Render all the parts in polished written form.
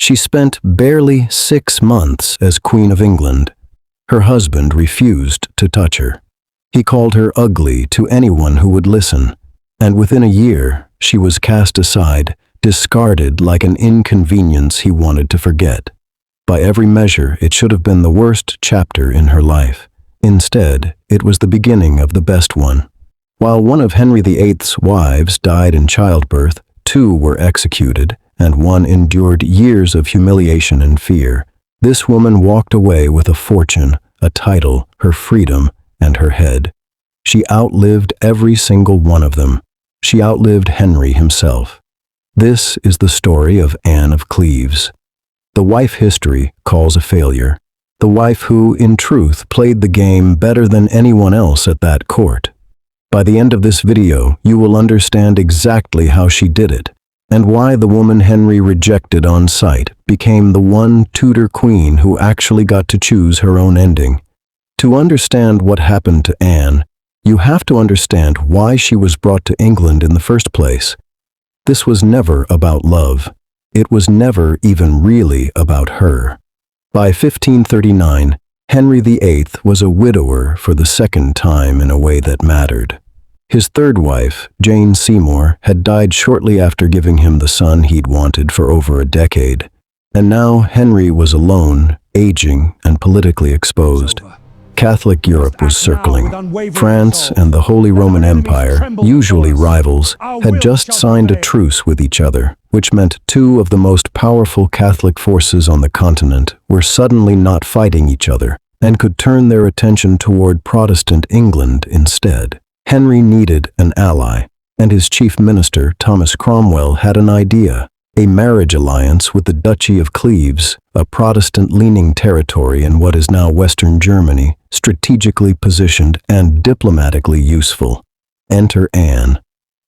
She spent barely 6 months as Queen of England. Her husband refused to touch her. He called her ugly to anyone who would listen, and within a year she was cast aside, discarded like an inconvenience he wanted to forget. By every measure, it should have been the worst chapter in her life. Instead, it was the beginning of the best one. While one of Henry VIII's wives died in childbirth, 2 were executed, and 1 endured years of humiliation and fear. This woman walked away with a fortune, a title, her freedom, and her head. She outlived every single one of them. She outlived Henry himself. This is the story of Anne of Cleves. The wife history calls a failure. The wife who, in truth, played the game better than anyone else at that court. By the end of this video, you will understand exactly how she did it, and why the woman Henry rejected on sight became the one Tudor queen who actually got to choose her own ending. To understand what happened to Anne, you have to understand why she was brought to England in the first place. This was never about love. It was never even really about her. By 1539, Henry VIII was a widower for the second time in a way that mattered. His third wife, Jane Seymour, had died shortly after giving him the son he'd wanted for over a decade. And now Henry was alone, aging, and politically exposed. Catholic Europe was circling. France and the Holy Roman Empire, usually rivals, had just signed a truce with each other, which meant 2 of the most powerful Catholic forces on the continent were suddenly not fighting each other and could turn their attention toward Protestant England instead. Henry needed an ally, and his chief minister, Thomas Cromwell, had an idea: a marriage alliance with the Duchy of Cleves, a Protestant-leaning territory in what is now Western Germany, strategically positioned and diplomatically useful. Enter Anne.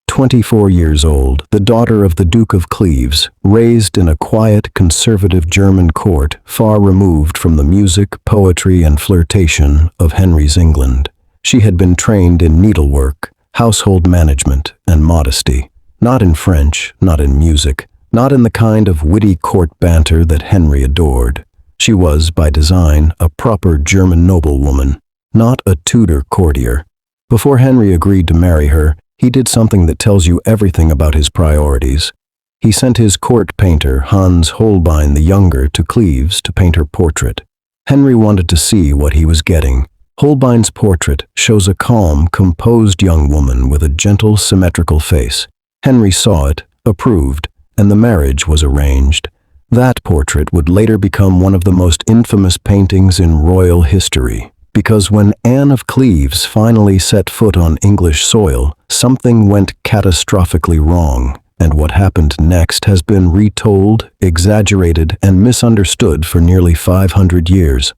24 years old, the daughter of the Duke of Cleves, raised in a quiet, conservative German court far removed from the music, poetry, and flirtation of Henry's England. She had been trained in needlework, household management, and modesty. Not in French, not in music, not in the kind of witty court banter that Henry adored. She was, by design, a proper German noblewoman, not a Tudor courtier. Before Henry agreed to marry her, he did something that tells you everything about his priorities. He sent his court painter, Hans Holbein the Younger, to Cleves to paint her portrait. Henry wanted to see what he was getting. Holbein's portrait shows a calm, composed young woman with a gentle, symmetrical face. Henry saw it, approved, and the marriage was arranged. That portrait would later become one of the most infamous paintings in royal history, because when Anne of Cleves finally set foot on English soil, something went catastrophically wrong, and what happened next has been retold, exaggerated, and misunderstood for nearly 500 years.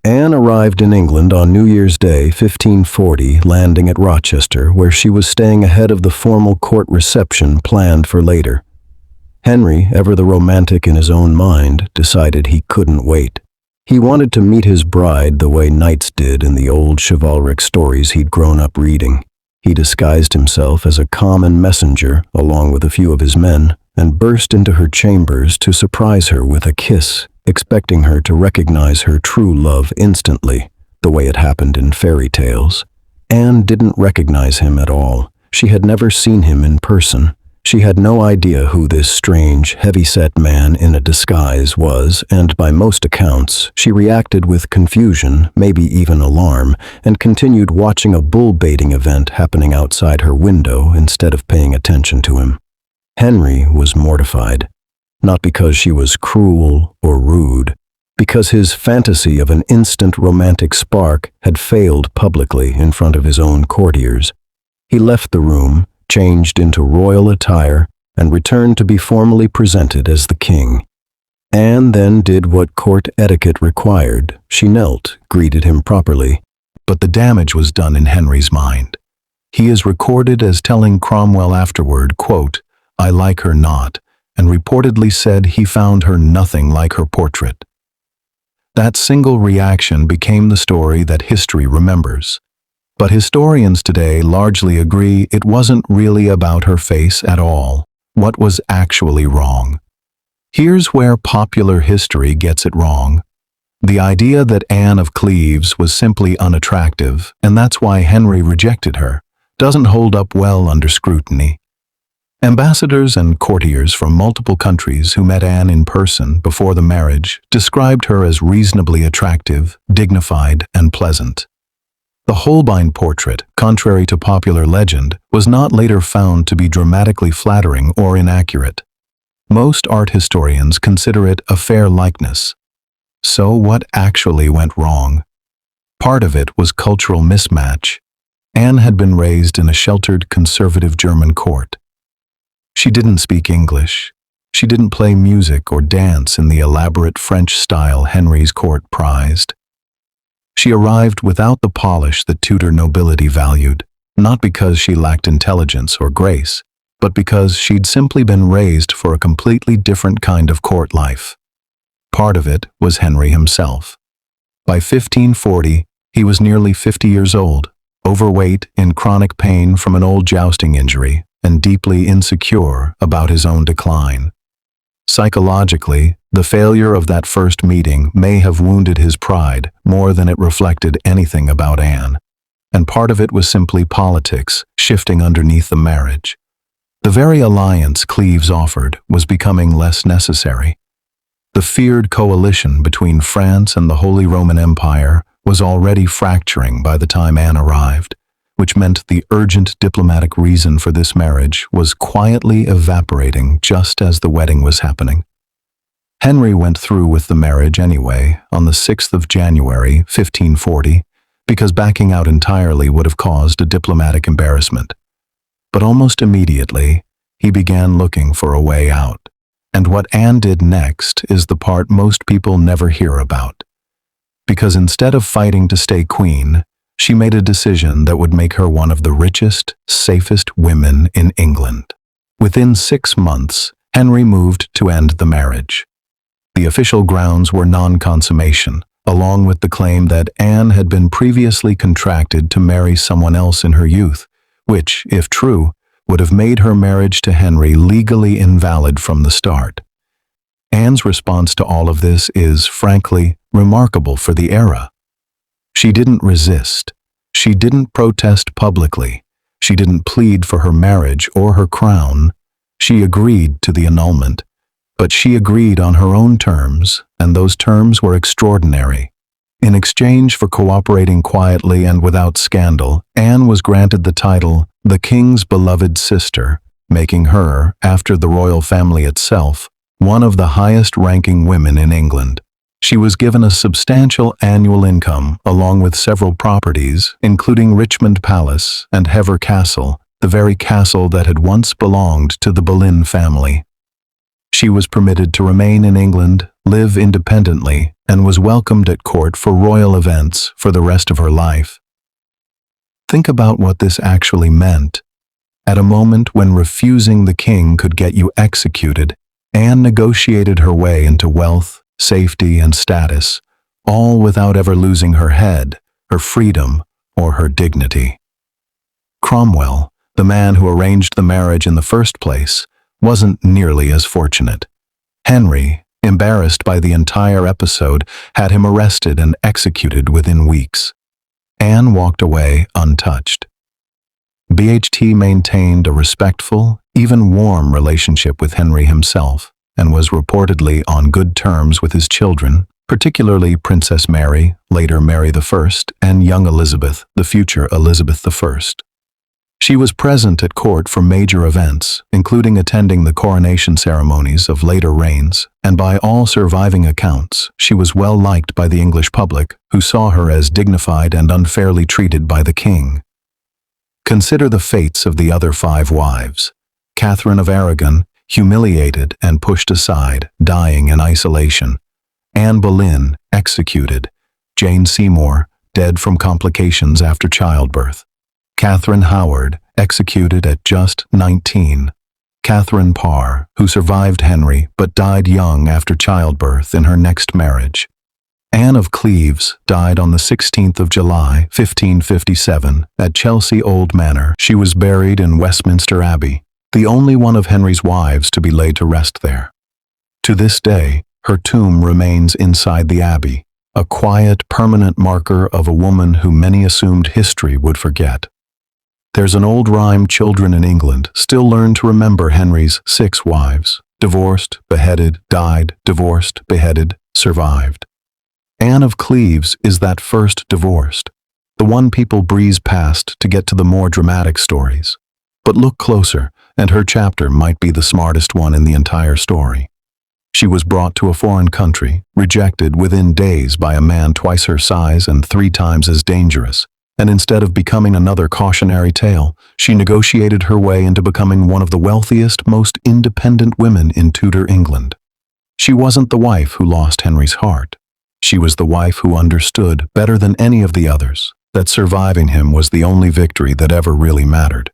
Anne arrived in England on New Year's Day, 1540, landing at Rochester, where she was staying ahead of the formal court reception planned for later. Henry, ever the romantic in his own mind, decided he couldn't wait. He wanted to meet his bride the way knights did in the old chivalric stories he'd grown up reading. He disguised himself as a common messenger, along with a few of his men, and burst into her chambers to surprise her with a kiss, expecting her to recognize her true love instantly, the way it happened in fairy tales. Anne didn't recognize him at all. She had never seen him in person. She had no idea who this strange, heavy-set man in a disguise was, and by most accounts, she reacted with confusion, maybe even alarm, and continued watching a bull-baiting event happening outside her window instead of paying attention to him. Henry was mortified, not because she was cruel or rude, because his fantasy of an instant romantic spark had failed publicly in front of his own courtiers. He left the room, changed into royal attire, and returned to be formally presented as the king. Anne then did what court etiquette required. She knelt, greeted him properly. But the damage was done in Henry's mind. He is recorded as telling Cromwell afterward, quote, "I like her not," and reportedly said he found her nothing like her portrait. That single reaction became the story that history remembers. But historians today largely agree it wasn't really about her face at all. What was actually wrong? Here's where popular history gets it wrong. The idea that Anne of Cleves was simply unattractive, and that's why Henry rejected her, doesn't hold up well under scrutiny. Ambassadors and courtiers from multiple countries who met Anne in person before the marriage described her as reasonably attractive, dignified, and pleasant. The Holbein portrait, contrary to popular legend, was not later found to be dramatically flattering or inaccurate. Most art historians consider it a fair likeness. So what actually went wrong? Part of it was cultural mismatch. Anne had been raised in a sheltered, conservative German court. She didn't speak English. She didn't play music or dance in the elaborate French style Henry's court prized. She arrived without the polish that Tudor nobility valued, not because she lacked intelligence or grace, but because she'd simply been raised for a completely different kind of court life. Part of it was Henry himself. By 1540, he was nearly 50 years old, overweight, in chronic pain from an old jousting injury, and deeply insecure about his own decline. Psychologically, the failure of that first meeting may have wounded his pride more than it reflected anything about Anne, and part of it was simply politics shifting underneath the marriage. The very alliance Cleves offered was becoming less necessary. The feared coalition between France and the Holy Roman Empire was already fracturing by the time Anne arrived, which meant the urgent diplomatic reason for this marriage was quietly evaporating just as the wedding was happening. Henry went through with the marriage anyway on the 6th of January, 1540, because backing out entirely would have caused a diplomatic embarrassment. But almost immediately, he began looking for a way out. And what Anne did next is the part most people never hear about. Because instead of fighting to stay queen, she made a decision that would make her one of the richest, safest women in England. Within 6 months, Henry moved to end the marriage. The official grounds were non-consummation, along with the claim that Anne had been previously contracted to marry someone else in her youth, which, if true, would have made her marriage to Henry legally invalid from the start. Anne's response to all of this is, frankly, remarkable for the era. She didn't resist. She didn't protest publicly. She didn't plead for her marriage or her crown. She agreed to the annulment. But she agreed on her own terms, and those terms were extraordinary. In exchange for cooperating quietly and without scandal, Anne was granted the title, the King's beloved sister, making her, after the royal family itself, one of the highest-ranking women in England. She was given a substantial annual income, along with several properties, including Richmond Palace and Hever Castle, the very castle that had once belonged to the Boleyn family. She was permitted to remain in England, live independently, and was welcomed at court for royal events for the rest of her life. Think about what this actually meant. At a moment when refusing the king could get you executed, Anne negotiated her way into wealth, safety, and status, all without ever losing her head, her freedom, or her dignity. Cromwell, the man who arranged the marriage in the first place, wasn't nearly as fortunate. Henry, embarrassed by the entire episode, had him arrested and executed within weeks. Anne walked away untouched. BHT maintained a respectful, even warm relationship with Henry himself, and was reportedly on good terms with his children, particularly Princess Mary, later Mary I, and young Elizabeth, the future Elizabeth I. She was present at court for major events, including attending the coronation ceremonies of later reigns, and by all surviving accounts, she was well liked by the English public, who saw her as dignified and unfairly treated by the king. Consider the fates of the other 5 wives. Catherine of Aragon, humiliated and pushed aside, dying in isolation. Anne Boleyn, executed. Jane Seymour, dead from complications after childbirth. Catherine Howard, executed at just 19. Catherine Parr, who survived Henry but died young after childbirth in her next marriage. Anne of Cleves died on the 16th of July, 1557, at Chelsea Old Manor. She was buried in Westminster Abbey, the only one of Henry's wives to be laid to rest there. To this day, her tomb remains inside the abbey, a quiet, permanent marker of a woman who many assumed history would forget. There's an old rhyme children in England still learn to remember Henry's 6 wives: divorced, beheaded, died, divorced, beheaded, survived. Anne of Cleves is that first divorced, the one people breeze past to get to the more dramatic stories. But look closer, and her chapter might be the smartest one in the entire story. She was brought to a foreign country, rejected within days by a man twice her size and 3 times as dangerous, and instead of becoming another cautionary tale, she negotiated her way into becoming one of the wealthiest, most independent women in Tudor England. She wasn't the wife who lost Henry's heart. She was the wife who understood, better than any of the others, that surviving him was the only victory that ever really mattered.